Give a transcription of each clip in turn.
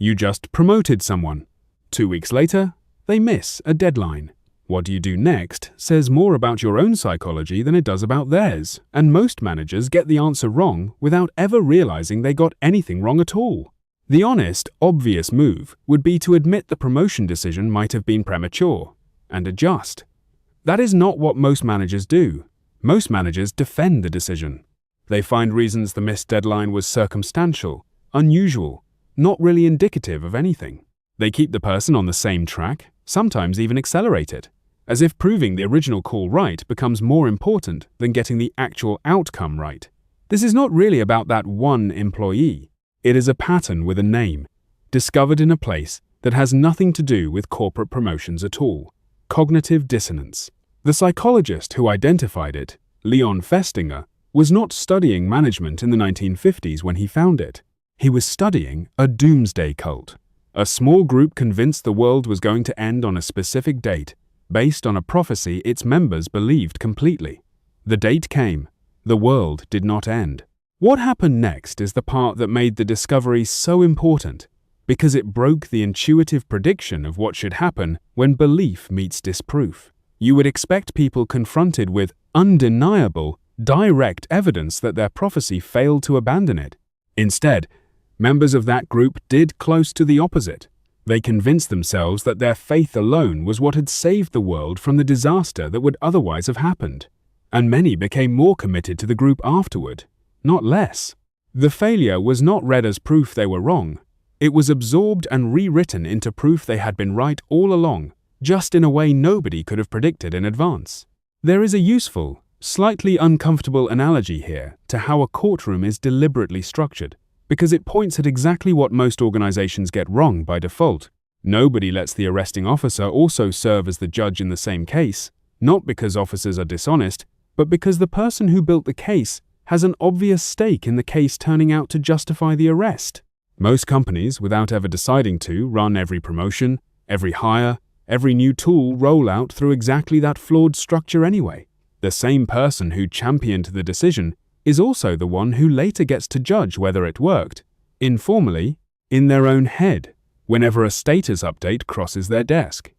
You just promoted someone. 2 weeks later, they miss a deadline. What do you do next says more about your own psychology than it does about theirs, and most managers get the answer wrong without ever realizing they got anything wrong at all. The honest, obvious move would be to admit the promotion decision might have been premature and adjust. That is not what most managers do. Most managers defend the decision. They find reasons the missed deadline was circumstantial, unusual, not really indicative of anything. They keep the person on the same track, sometimes even accelerate it, as if proving the original call right becomes more important than getting the actual outcome right. This is not really about that one employee. It is a pattern with a name, discovered in a place that has nothing to do with corporate promotions at all. Cognitive dissonance. The psychologist who identified it, Leon Festinger, was not studying management in the 1950s when he found it. He was studying a doomsday cult. A small group convinced the world was going to end on a specific date, based on a prophecy its members believed completely. The date came. The world did not end. What happened next is the part that made the discovery so important, because it broke the intuitive prediction of what should happen when belief meets disproof. You would expect people confronted with undeniable, direct evidence that their prophecy failed to abandon it. Instead, members of that group did close to the opposite. They convinced themselves that their faith alone was what had saved the world from the disaster that would otherwise have happened. And many became more committed to the group afterward, not less. The failure was not read as proof they were wrong. It was absorbed and rewritten into proof they had been right all along, just in a way nobody could have predicted in advance. There is a useful, slightly uncomfortable analogy here to how a courtroom is deliberately structured, because it points at exactly what most organizations get wrong by default. Nobody lets the arresting officer also serve as the judge in the same case, not because officers are dishonest, but because the person who built the case has an obvious stake in the case turning out to justify the arrest. Most companies, without ever deciding to, run every promotion, every hire, every new tool rollout through exactly that flawed structure anyway. The same person who championed the decision is also the one who later gets to judge whether it worked, informally, in their own head, whenever a status update crosses their desk.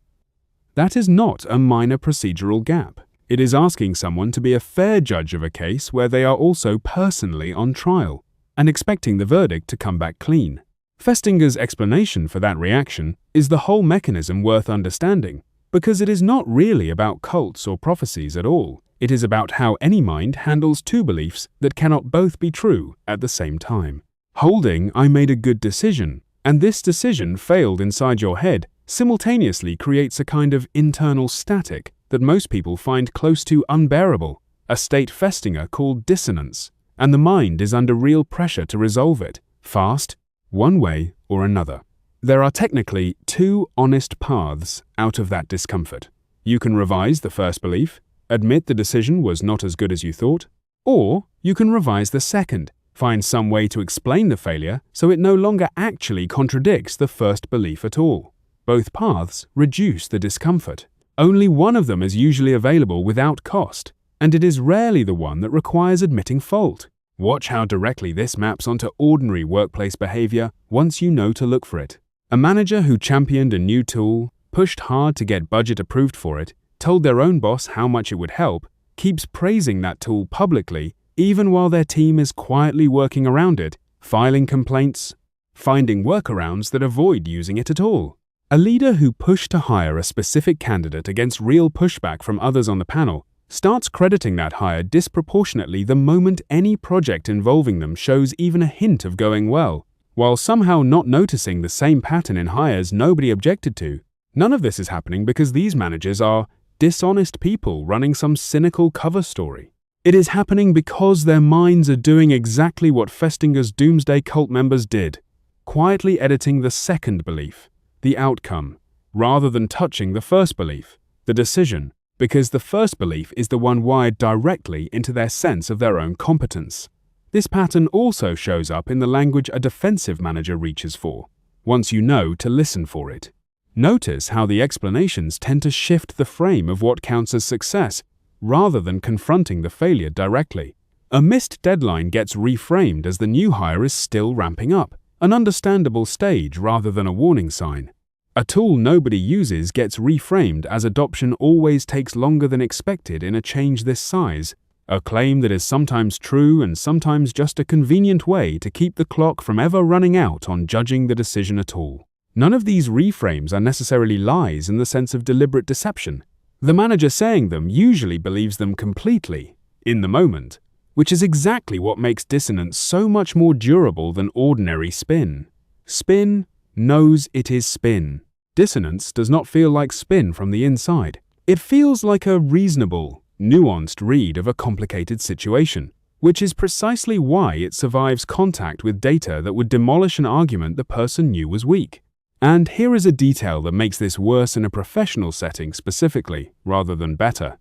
That is not a minor procedural gap. It is asking someone to be a fair judge of a case where they are also personally on trial, and expecting the verdict to come back clean. Festinger's explanation for that reaction is the whole mechanism worth understanding, because it is not really about cults or prophecies at all. It is about how any mind handles two beliefs that cannot both be true at the same time. Holding "I made a good decision" and "this decision failed" inside your head simultaneously creates a kind of internal static that most people find close to unbearable, a state Festinger called dissonance, and the mind is under real pressure to resolve it, fast, one way or another. There are technically two honest paths out of that discomfort. You can revise the first belief, admit the decision was not as good as you thought, or you can revise the second, find some way to explain the failure so it no longer actually contradicts the first belief at all. Both paths reduce the discomfort. Only one of them is usually available without cost, and it is rarely the one that requires admitting fault. Watch how directly this maps onto ordinary workplace behavior once you know to look for it. A manager who championed a new tool, pushed hard to get budget approved for it, told their own boss how much it would help, keeps praising that tool publicly even while their team is quietly working around it, filing complaints, finding workarounds that avoid using it at all. A leader who pushed to hire a specific candidate against real pushback from others on the panel starts crediting that hire disproportionately the moment any project involving them shows even a hint of going well, while somehow not noticing the same pattern in hires nobody objected to. None of this is happening because these managers are dishonest people running some cynical cover story. It is happening because their minds are doing exactly what Festinger's doomsday cult members did, quietly editing the second belief, the outcome, rather than touching the first belief, the decision, because the first belief is the one wired directly into their sense of their own competence. This pattern also shows up in the language a defensive manager reaches for, once you know to listen for it. Notice how the explanations tend to shift the frame of what counts as success, rather than confronting the failure directly. A missed deadline gets reframed as the new hire is still ramping up, an understandable stage rather than a warning sign. A tool nobody uses gets reframed as adoption always takes longer than expected in a change this size, a claim that is sometimes true and sometimes just a convenient way to keep the clock from ever running out on judging the decision at all. None of these reframes are necessarily lies in the sense of deliberate deception. The manager saying them usually believes them completely, in the moment, which is exactly what makes dissonance so much more durable than ordinary spin. Spin knows it is spin. Dissonance does not feel like spin from the inside. It feels like a reasonable, nuanced read of a complicated situation, which is precisely why it survives contact with data that would demolish an argument the person knew was weak. And here is a detail that makes this worse in a professional setting specifically, rather than better.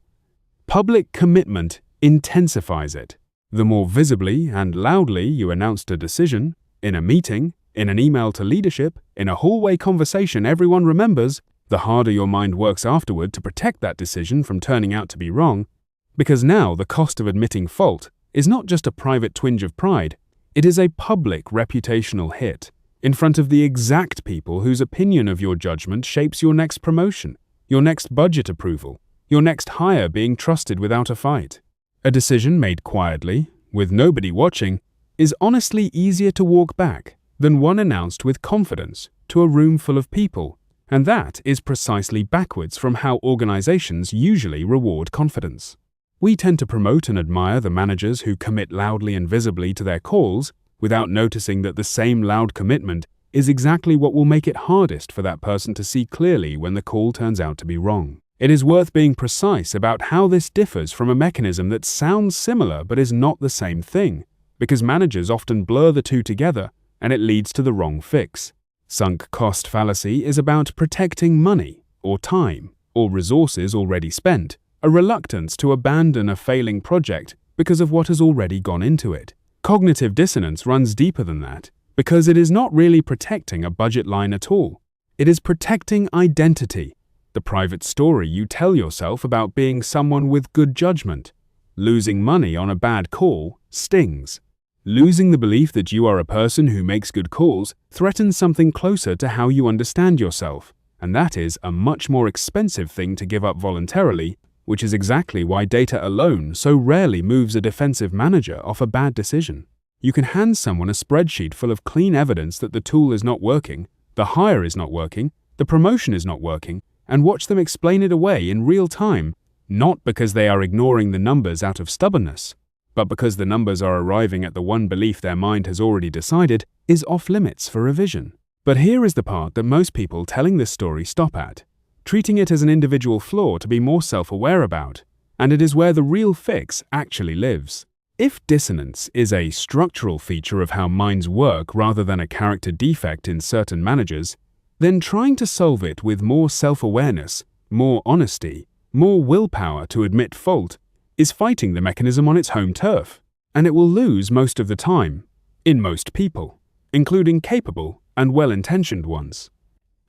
Public commitment intensifies it. The more visibly and loudly you announced a decision, in a meeting, in an email to leadership, in a hallway conversation everyone remembers, the harder your mind works afterward to protect that decision from turning out to be wrong, because now the cost of admitting fault is not just a private twinge of pride, it is a public reputational hit, in front of the exact people whose opinion of your judgment shapes your next promotion, your next budget approval, your next hire being trusted without a fight. A decision made quietly, with nobody watching, is honestly easier to walk back than one announced with confidence to a room full of people, and that is precisely backwards from how organizations usually reward confidence. We tend to promote and admire the managers who commit loudly and visibly to their calls, without noticing that the same loud commitment is exactly what will make it hardest for that person to see clearly when the call turns out to be wrong. It is worth being precise about how this differs from a mechanism that sounds similar but is not the same thing, because managers often blur the two together and it leads to the wrong fix. Sunk cost fallacy is about protecting money, or time, or resources already spent, a reluctance to abandon a failing project because of what has already gone into it. Cognitive dissonance runs deeper than that, because it is not really protecting a budget line at all. It is protecting identity, the private story you tell yourself about being someone with good judgment. Losing money on a bad call stings. Losing the belief that you are a person who makes good calls threatens something closer to how you understand yourself, and that is a much more expensive thing to give up voluntarily, which is exactly why data alone so rarely moves a defensive manager off a bad decision. You can hand someone a spreadsheet full of clean evidence that the tool is not working, the hire is not working, the promotion is not working, and watch them explain it away in real time, not because they are ignoring the numbers out of stubbornness, but because the numbers are arriving at the one belief their mind has already decided is off limits for revision. But here is the part that most people telling this story stop at, treating it as an individual flaw to be more self-aware about, and it is where the real fix actually lives. If dissonance is a structural feature of how minds work rather than a character defect in certain managers, then trying to solve it with more self-awareness, more honesty, more willpower to admit fault is fighting the mechanism on its home turf, and it will lose most of the time, in most people, including capable and well-intentioned ones.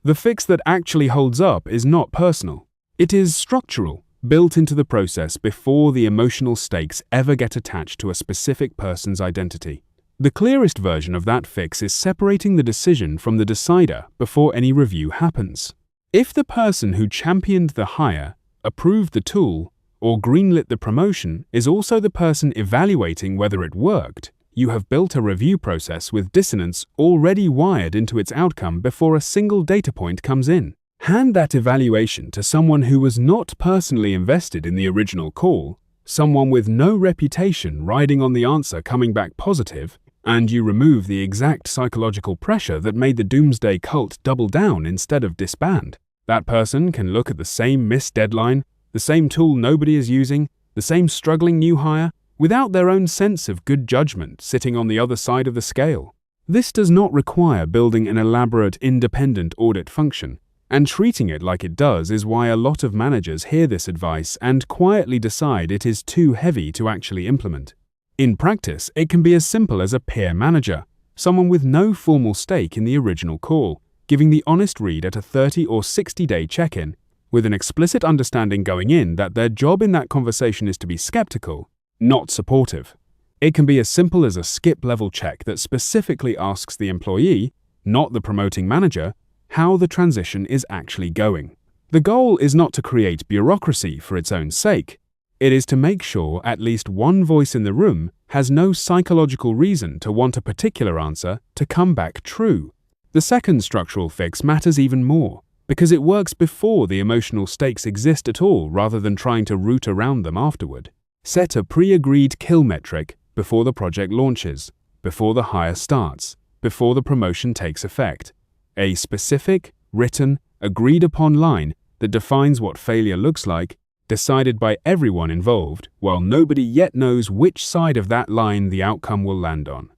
The fix that actually holds up is not personal. It is structural, built into the process before the emotional stakes ever get attached to a specific person's identity. The clearest version of that fix is separating the decision from the decider before any review happens. If the person who championed the hire, approved the tool, or greenlit the promotion is also the person evaluating whether it worked, you have built a review process with dissonance already wired into its outcome before a single data point comes in. Hand that evaluation to someone who was not personally invested in the original call, someone with no reputation riding on the answer coming back positive, and you remove the exact psychological pressure that made the doomsday cult double down instead of disband. That person can look at the same missed deadline, the same tool nobody is using, the same struggling new hire, without their own sense of good judgment sitting on the other side of the scale. This does not require building an elaborate independent audit function, and treating it like it does is why a lot of managers hear this advice and quietly decide it is too heavy to actually implement. In practice, it can be as simple as a peer manager, someone with no formal stake in the original call, giving the honest read at a 30 or 60-day check-in, with an explicit understanding going in that their job in that conversation is to be skeptical, not supportive. It can be as simple as a skip-level check that specifically asks the employee, not the promoting manager, how the transition is actually going. The goal is not to create bureaucracy for its own sake. It is to make sure at least one voice in the room has no psychological reason to want a particular answer to come back true. The second structural fix matters even more, because it works before the emotional stakes exist at all rather than trying to root around them afterward. Set a pre-agreed kill metric before the project launches, before the hire starts, before the promotion takes effect. A specific, written, agreed-upon line that defines what failure looks like, decided by everyone involved, while nobody yet knows which side of that line the outcome will land on.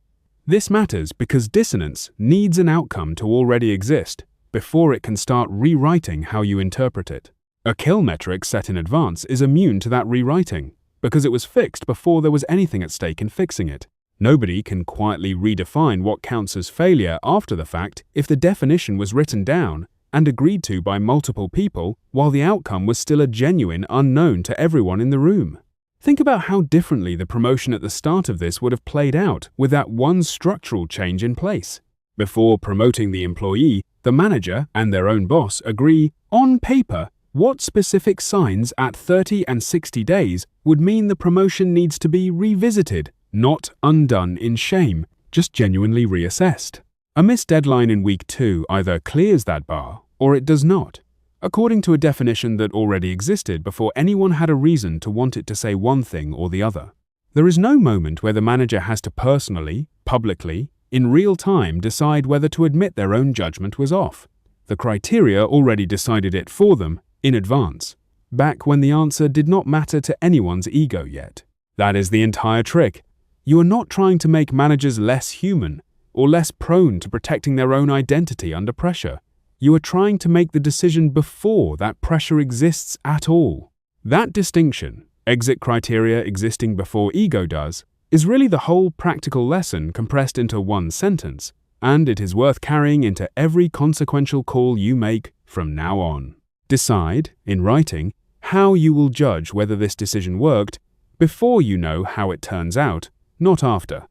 This matters because dissonance needs an outcome to already exist before it can start rewriting how you interpret it. A kill metric set in advance is immune to that rewriting because it was fixed before there was anything at stake in fixing it. Nobody can quietly redefine what counts as failure after the fact if the definition was written down and agreed to by multiple people while the outcome was still a genuine unknown to everyone in the room. Think about how differently the promotion at the start of this would have played out with that one structural change in place. Before promoting the employee, the manager and their own boss agree, on paper, what specific signs at 30 and 60 days would mean the promotion needs to be revisited, not undone in shame, just genuinely reassessed. A missed deadline in week 2 either clears that bar or it does not, according to a definition that already existed before anyone had a reason to want it to say one thing or the other. There is no moment where the manager has to personally, publicly, in real time decide whether to admit their own judgment was off. The criteria already decided it for them in advance, back when the answer did not matter to anyone's ego yet. That is the entire trick. You are not trying to make managers less human or less prone to protecting their own identity under pressure. You are trying to make the decision before that pressure exists at all. That distinction, exit criteria existing before ego does, is really the whole practical lesson compressed into one sentence, and it is worth carrying into every consequential call you make from now on. Decide, in writing, how you will judge whether this decision worked before you know how it turns out, not after.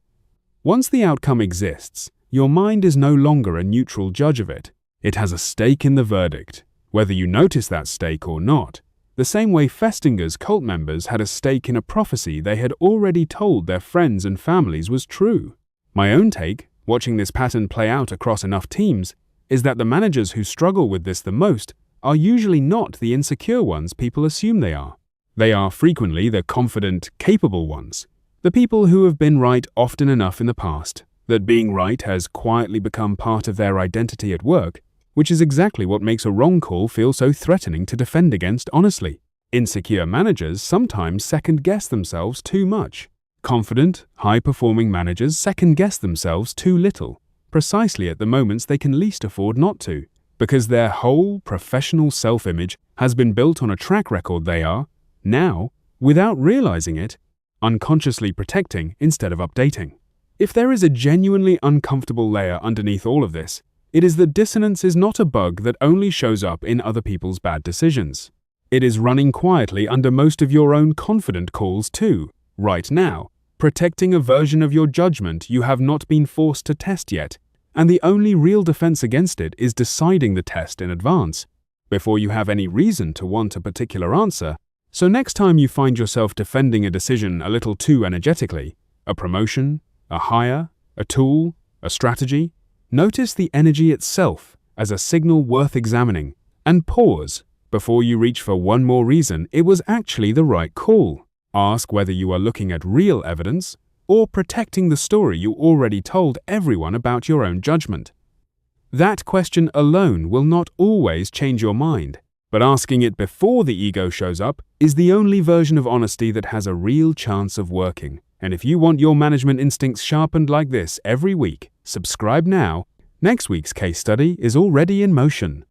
Once the outcome exists, your mind is no longer a neutral judge of it. It has a stake in the verdict, whether you notice that stake or not, the same way Festinger's cult members had a stake in a prophecy they had already told their friends and families was true. My own take, watching this pattern play out across enough teams, is that the managers who struggle with this the most are usually not the insecure ones people assume they are. They are frequently the confident, capable ones, the people who have been right often enough in the past that being right has quietly become part of their identity at work, which is exactly what makes a wrong call feel so threatening to defend against honestly. Insecure managers sometimes second-guess themselves too much. Confident, high-performing managers second-guess themselves too little, precisely at the moments they can least afford not to, because their whole professional self-image has been built on a track record they are, now, without realizing it, unconsciously protecting instead of updating. If there is a genuinely uncomfortable layer underneath all of this, it is that dissonance is not a bug that only shows up in other people's bad decisions. It is running quietly under most of your own confident calls too, right now, protecting a version of your judgment you have not been forced to test yet, and the only real defense against it is deciding the test in advance, before you have any reason to want a particular answer. So next time you find yourself defending a decision a little too energetically, a promotion, a hire, a tool, a strategy, notice the energy itself as a signal worth examining, and pause before you reach for one more reason it was actually the right call. Ask whether you are looking at real evidence or protecting the story you already told everyone about your own judgment. That question alone will not always change your mind, but asking it before the ego shows up is the only version of honesty that has a real chance of working. And if you want your management instincts sharpened like this every week, subscribe now. Next week's case study is already in motion.